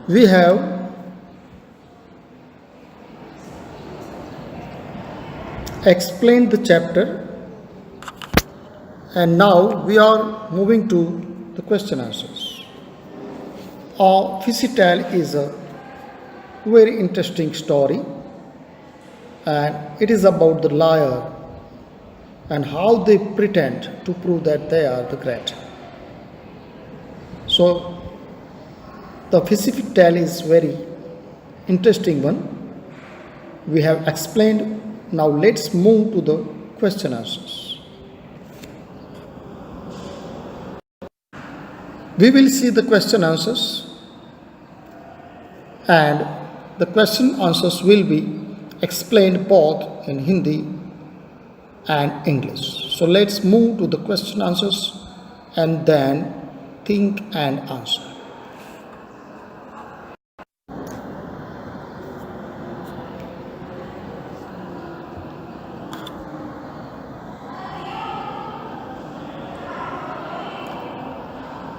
We have explained the chapter, and now we are moving to the question answers. Fairy tale is a very interesting story, and it is about the liar and how they pretend to prove that they are the great. So the Pacific tale is very interesting one. We have explained. Now let's move to the question answers. We will see the question answers, and the question answers will be explained both in Hindi and English. So let's move to the question answers and then think and answer.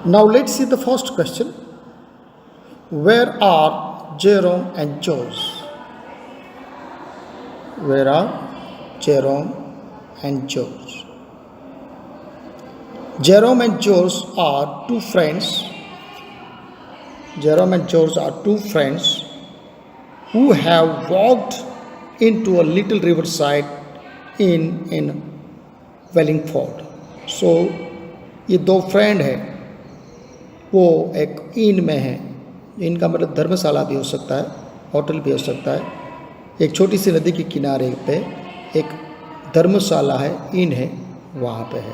Now let's see the first question. Where are Jerome and George? Where are Jerome and George? Jerome and George are two friends. Jerome and George are two friends who have walked into a little riverside in Wallingford. So ये दो friend हैं, वो एक इन में है. इन का मतलब धर्मशाला भी हो सकता है, होटल भी हो सकता है. एक छोटी सी नदी के किनारे पे एक धर्मशाला है, इन है, वहाँ पे है.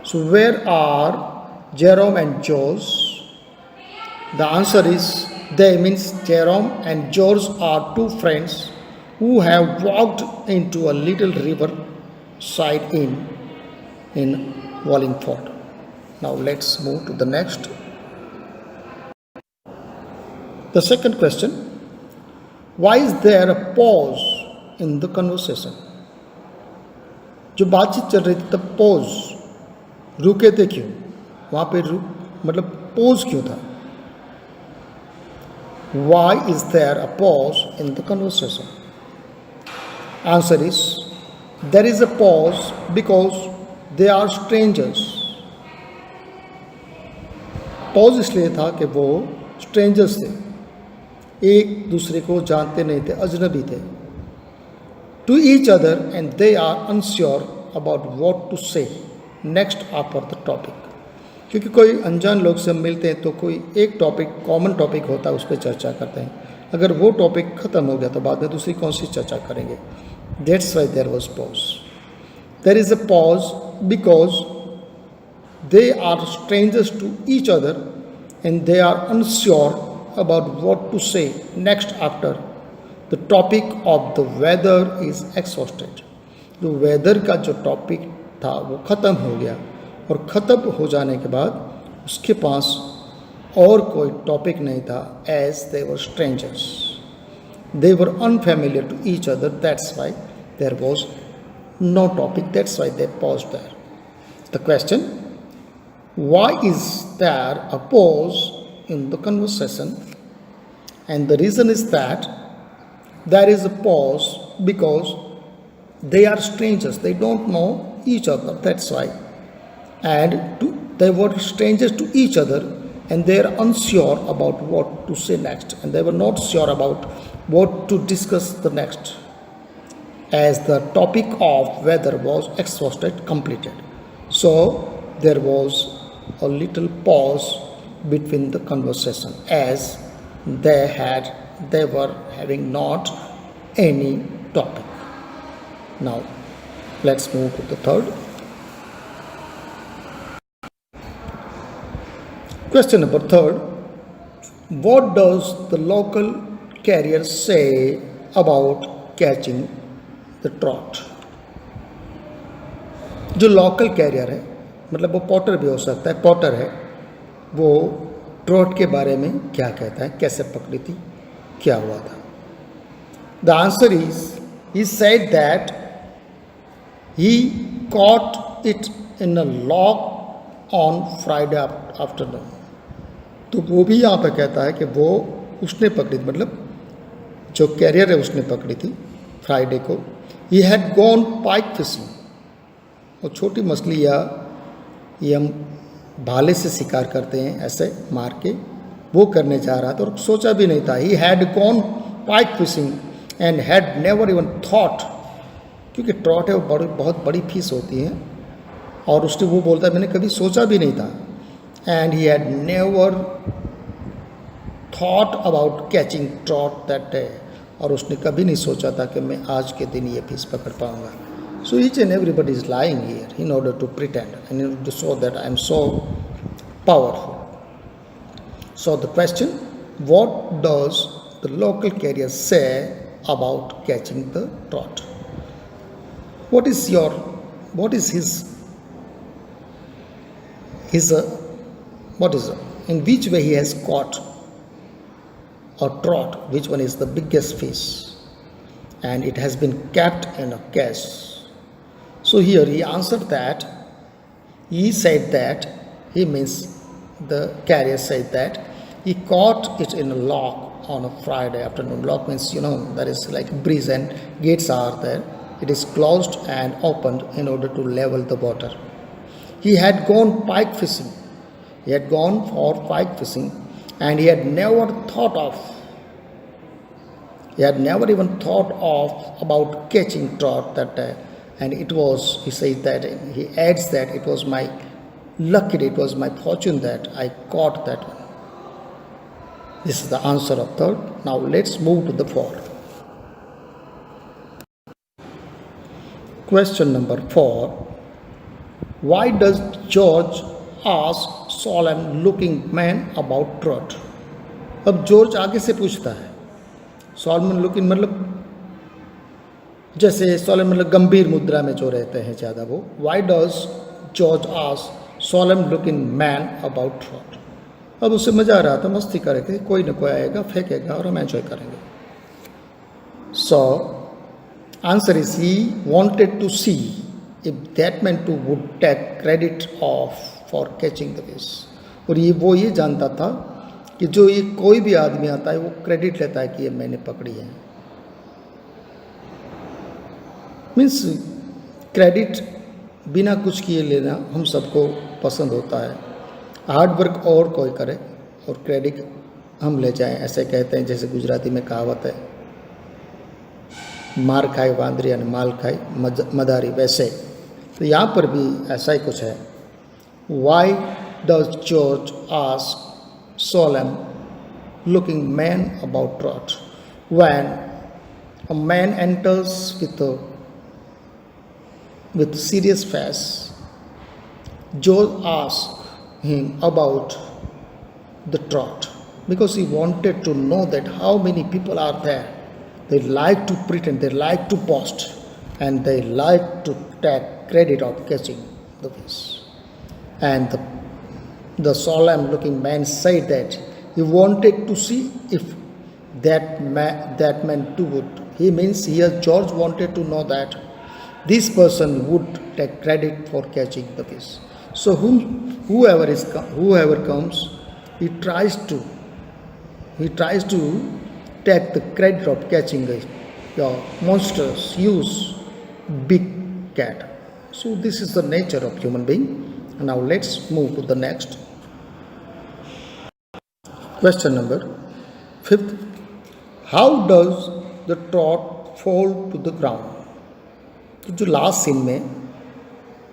So where are Jerome and George? The answer is they means Jerome and George are two friends who have walked into a little river side in Wallingford. Now let's move to the next. The second question, why is there a pause in the conversation? जो बातचीत चल रही थी तब pause, रुके थे क्यों? वहाँ पे मतलब पॉज क्यों था? Why is there a pause in the conversation? Answer is, there is a pause because they are strangers. Pause इसलिए था कि वो स्ट्रेंजर्स थे, एक दूसरे को जानते नहीं थे, अजनबी थे. To each other and they are unsure about what to say next after the topic. क्योंकि कोई अनजान लोग से मिलते हैं तो कोई एक टॉपिक, कॉमन टॉपिक होता है, उस पर चर्चा करते हैं. अगर वो टॉपिक ख़त्म हो गया तो बाद में दूसरी कौन सी चर्चा करेंगे? That's why there was pause. There is a pause because they are strangers to each other and they are unsure about what to say next after the topic of the weather is exhausted. जो weather का जो topic था वो ख़त्म हो गया, और ख़त्म हो जाने के बाद उसके पास और कोई टॉपिक नहीं था. as they were strangers, they were unfamiliar to each other, that's why there was no topic, that's why they paused there. The question, why is there a pause in the conversation? And the reason is that there is a pause because they are strangers, they don't know each other, that's why. And they were strangers to each other and they are unsure about what to say next, and they were not sure about what to discuss the next, as the topic of weather was exhausted, completed. So there was a little pause between the conversation, as they were having not any topic. Now let's move to the third question. Number third, what does the local carrier say about catching the trout? जो local career है, मतलब वो Potter भी हो सकता है, Potter है, वो ट्रॉट के बारे में क्या कहता है, कैसे पकड़ी थी, क्या हुआ था? The answer is, he said that he caught it in a lock on Friday afternoon. तो वो भी यहाँ पे कहता है कि वो उसने पकड़ी, मतलब जो कैरियर है उसने पकड़ी थी फ्राइडे को। He had gone pike fishing, वो छोटी मछली या ये हम भाले से शिकार करते हैं ऐसे मार के, वो करने जा रहा था और सोचा भी नहीं था। He had gone pike fishing and had never even thought, क्योंकि ट्रॉट है वो बहुत बड़ी फिश होती है, और उसने वो बोलता है मैंने कभी सोचा भी नहीं था। And he had never thought about catching trout that day, और उसने कभी नहीं सोचा था कि मैं आज के दिन ये फिश पकड़ पाऊंगा। So each and everybody is lying here in order to pretend and in order to show that I am so powerful. So the question, what does the local carrier say about catching the trout? What is in which way he has caught a trout, which one is the biggest fish, and it has been kept in a cage. So here he answered that, he said that, he means the carrier said that he caught it in a lock on a Friday afternoon. Lock means, there is like breeze and gates are there. It is closed and opened in order to level the water. He had gone pike fishing. He had gone for pike fishing, and he had never even thought of about catching trout that day. And it was, he says that, he adds that it was my lucky day, it was my fortune that I caught that one. This is the answer of third. Now let's move to the fourth. Question number 4. Why does George ask solemn looking man about trout? अब George आगे से पूछता है, Solomon looking मतलब जैसे Solomon मतलब गंभीर मुद्रा में जो रहते हैं ज़्यादा वो. Why does George ask solemn looking man about trout? अब उससे मज़ा आ रहा था, मस्ती करेंगे, कोई ना कोई आएगा फेंकेगा और हम एंजॉय करेंगे. So answer is he wanted to see if that man too would take credit of for catching the fish. और वो ये जानता था कि जो ये कोई भी आदमी आता है वो क्रेडिट लेता है कि ये मैंने पकड़ी है. मीन्स क्रेडिट बिना कुछ किए लेना हम सबको पसंद होता है. हार्ड वर्क और कोई करे और क्रेडिट हम ले जाएं, ऐसे कहते हैं. जैसे गुजराती में कहावत है, मार खाए वांदरी और माल खाए मदारी, वैसे तो यहाँ पर भी ऐसा ही कुछ है. Why does George ask solemn looking man about trout? When a man enters with serious face, George asked him about the trout because he wanted to know that how many people are there. They like to pretend, they like to boast, and they like to take credit of catching the fish. And the solemn looking man said that he wanted to see if that man too would. He means here George wanted to know that this person would take credit for catching the fish. So whoever comes, he tries to take the credit of catching a monstrous, huge, big cat. So this is the nature of human being. Now let's move to the next. Question number 5. How does the trout fall to the ground? तो जो last scene में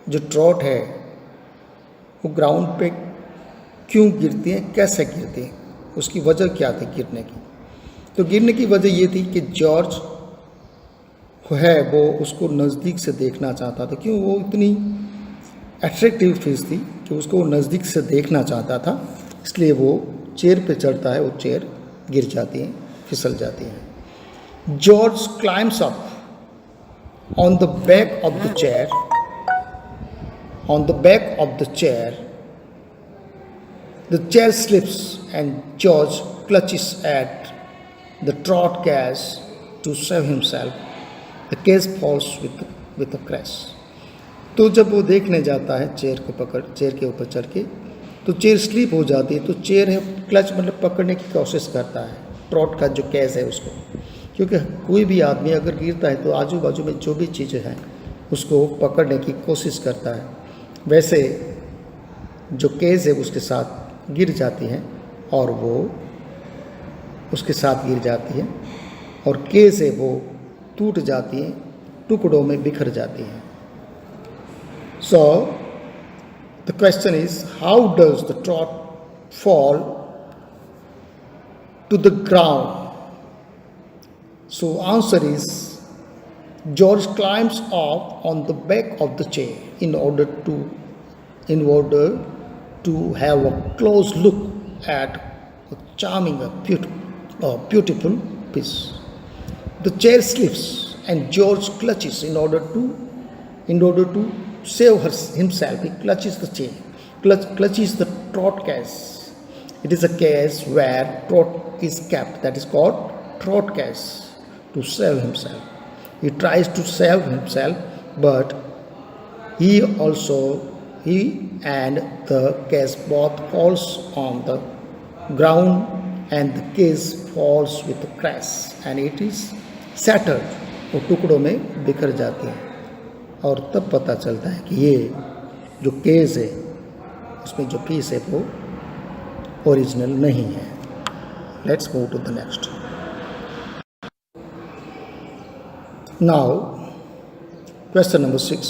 जो trout है वो ground पे क्यों गिरती हैं, कैसे गिरती हैं, उसकी वजह क्या थी गिरने की? तो गिरने की वजह ये थी कि जॉर्ज है वो उसको नज़दीक से देखना चाहता था. क्यों? वो इतनी अट्रैक्टिव फिश थी कि उसको वो नज़दीक से देखना चाहता था, इसलिए वो चेयर पे चढ़ता है, वो चेयर गिर जाती है, फिसल जाती है. George climbs up on the back of the chair. The chair slips and George clutches at the trout cage to save himself. The cage falls with a crash. तो जब वो देखने जाता है चेयर के ऊपर चढ़ के, तो चेयर स्लिप हो जाती है. तो चेयर है क्लच मतलब पकड़ने की कोशिश करता है, ट्रॉट का जो केस है उसको, क्योंकि कोई भी आदमी अगर गिरता है तो आजू बाजू में जो भी चीज़ें हैं उसको पकड़ने की कोशिश करता है, वैसे जो केस है उसके साथ गिर जाती हैं और वो उसके साथ गिर जाती है और केस है वो टूट जाती है, टुकड़ों में बिखर जाती है. So the question is, how does the trout fall to the ground? So answer is, George climbs up on the back of the chair in order to have a close look at a charming, beautiful piece. The chair slips and George clutches in order to save himself. He clutches the chair, clutches the trot case. It is a case where trot is kept, that is called trot case, to save himself. He tries to save himself, but he and the case both falls on the ground and the case falls with a crash and it is shattered. वो टुकड़ों में बिखर जाती है और तब पता चलता है कि ये जो केस है उसमें जो पीस है वो ओरिजिनल नहीं है. Let's move to the next. Now question number 6.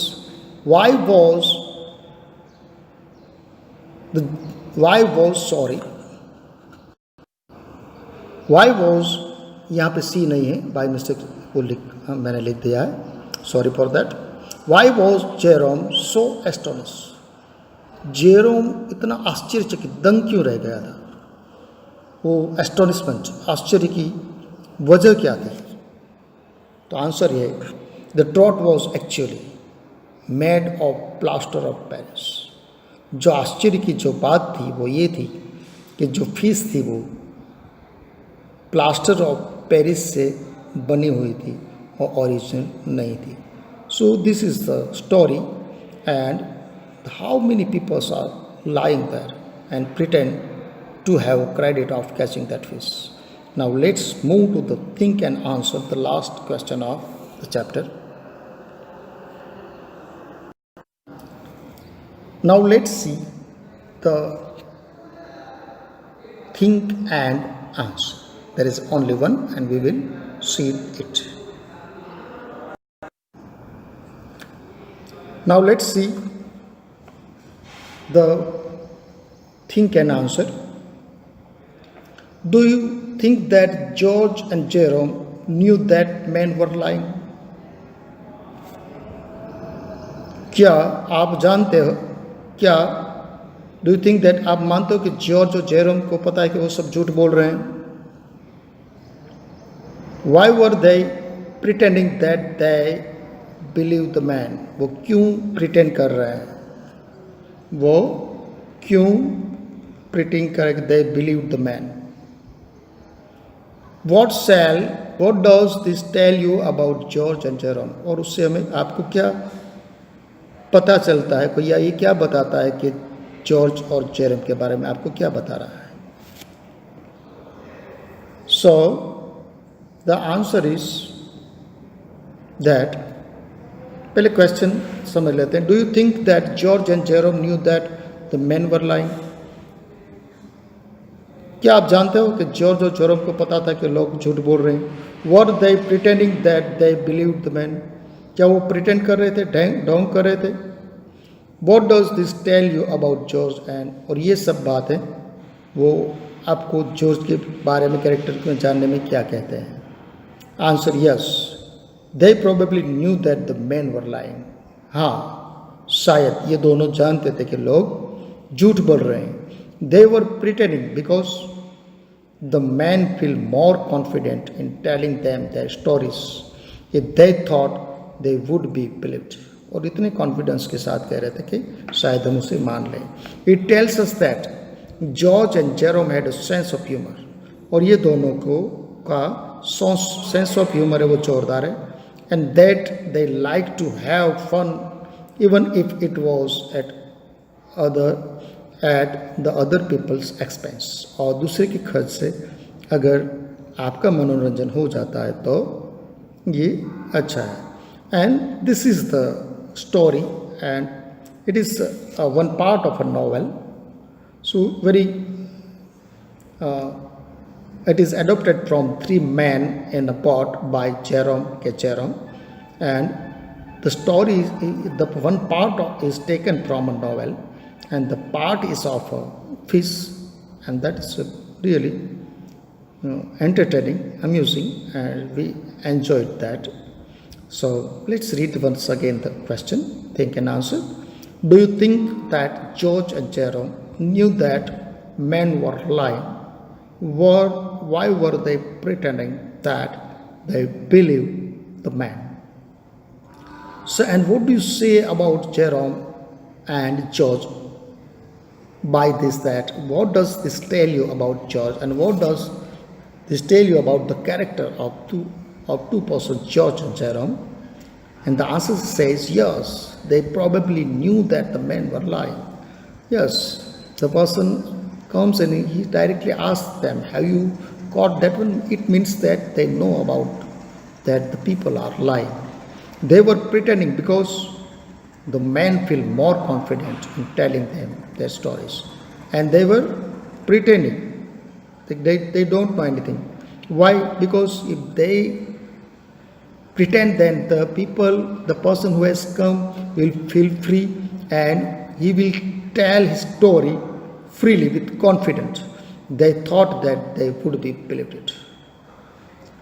Why was यहाँ पे सी नहीं है, बाय मिस्टेक वो मैंने लिख दिया है, sorry for that. Why was Jerome so astonished? Jerome इतना आश्चर्यचकित, दंग क्यों रह गया था? वो एस्टोनिशमेंट, आश्चर्य की वजह क्या थी? तो आंसर ये, the trout was actually made of plaster of Paris. जो आश्चर्य की जो बात थी वो ये थी कि जो फीस थी वो प्लास्टर ऑफ पेरिस से बनी हुई थी और ओरिजिनल नहीं थी. So this is the story and how many people are lying there and pretend to have credit of catching that fish. Now let's move to the think and answer, the last question of the chapter. Now let's see the think and answer. There is only one and we will see it. Now let's see the think and answer. Do you think that George and Jerome knew that men were lying? क्या आप जानते हो, क्या do you think that, आप मानते हो कि George और जेरोम को पता है कि वो सब झूठ बोल रहे हैं? Why were they pretending that they believe the man? वो क्यों प्रिटेंड कर रहे हैं? वो क्यों प्रिटेंड कर they believe the man? What does this tell you about George and Jerome? और उससे हमें आपको क्या पता चलता है, या ये क्या बताता है कि जॉर्ज और जेरोम के बारे में आपको क्या बता रहा है? So the answer is that, पहले क्वेश्चन समझ लेते हैं. Do you think that George and Jerome knew that the main were lying? क्या आप जानते हो कि जॉर्ज और जेरोम को पता था कि लोग झूठ बोल रहे हैं? Were they pretending that they believed the man? क्या वो प्रिटेंड कर रहे थे, ढोंग कर रहे थे? What does this tell you about George and, और ये सब बात है वो आपको जॉर्ज के बारे में, कैरेक्टर को जानने में क्या कहते हैं? Answer yes, they probably knew that the man were lying. हाँ, शायद ये दोनों जानते थे कि लोग झूठ बोल रहे हैं. They were pretending because the man feel more confident in telling them their stories if they thought they would be believed. और इतने कॉन्फिडेंस के साथ कह रहे थे कि शायद हम उसे मान लें. It tells us that George and Jerome had a sense of humour. और ये दोनों को का सेंस ऑफ ह्यूमर है वो जोरदार है. And that they like to have fun even if it was at the other people's expense. और दूसरे की खर्च से अगर आपका मनोरंजन हो जाता है तो ये अच्छा है. And this is the story and it is one part of a novel. So very it is adapted from Three Men in a Pot by Jerome K. Jerome, and the story the one part is taken from a novel and the part is of a fish, and that is really entertaining, amusing, and we enjoyed that. So let's read once again the question, think and answer. Do you think that George and Jerome knew that men were lying? Why were they pretending that they believed the man? So, and what do you say about Jerome and George by this? That what does this tell you about George, and what does this tell you about the character of two persons, George and Jerome? And the answer says yes, they probably knew that the men were lying. Yes, the person comes and he directly asks them, have you caught that one? It means that they know about that the people are lying. They were pretending because the men feel more confident in telling them their stories. And they were pretending. They don't know anything. Why? Because if they pretend, then the person who has come will feel free and he will tell his story freely with confidence. They thought that they would be believed it.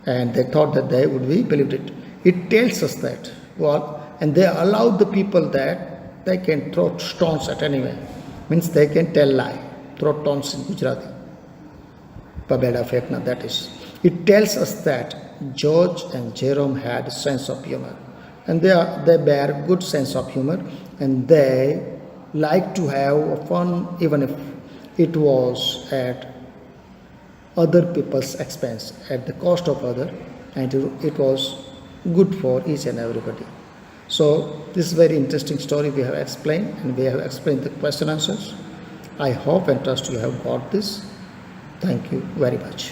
And they thought that they would be believed it. It tells us that. Well, and they allowed the people that they can throw stones at anyone. Means they can tell lie. Throw stones in Gujarati. Pabeda fekna, that is. It tells us that George and Jerome had a sense of humor, and they bear good sense of humor, and they like to have fun even if it was at other people's expense, at the cost of other, and it was good for each and everybody. So this is very interesting story we have explained, and we have explained the question answers. I hope and trust you have got this. Thank you very much.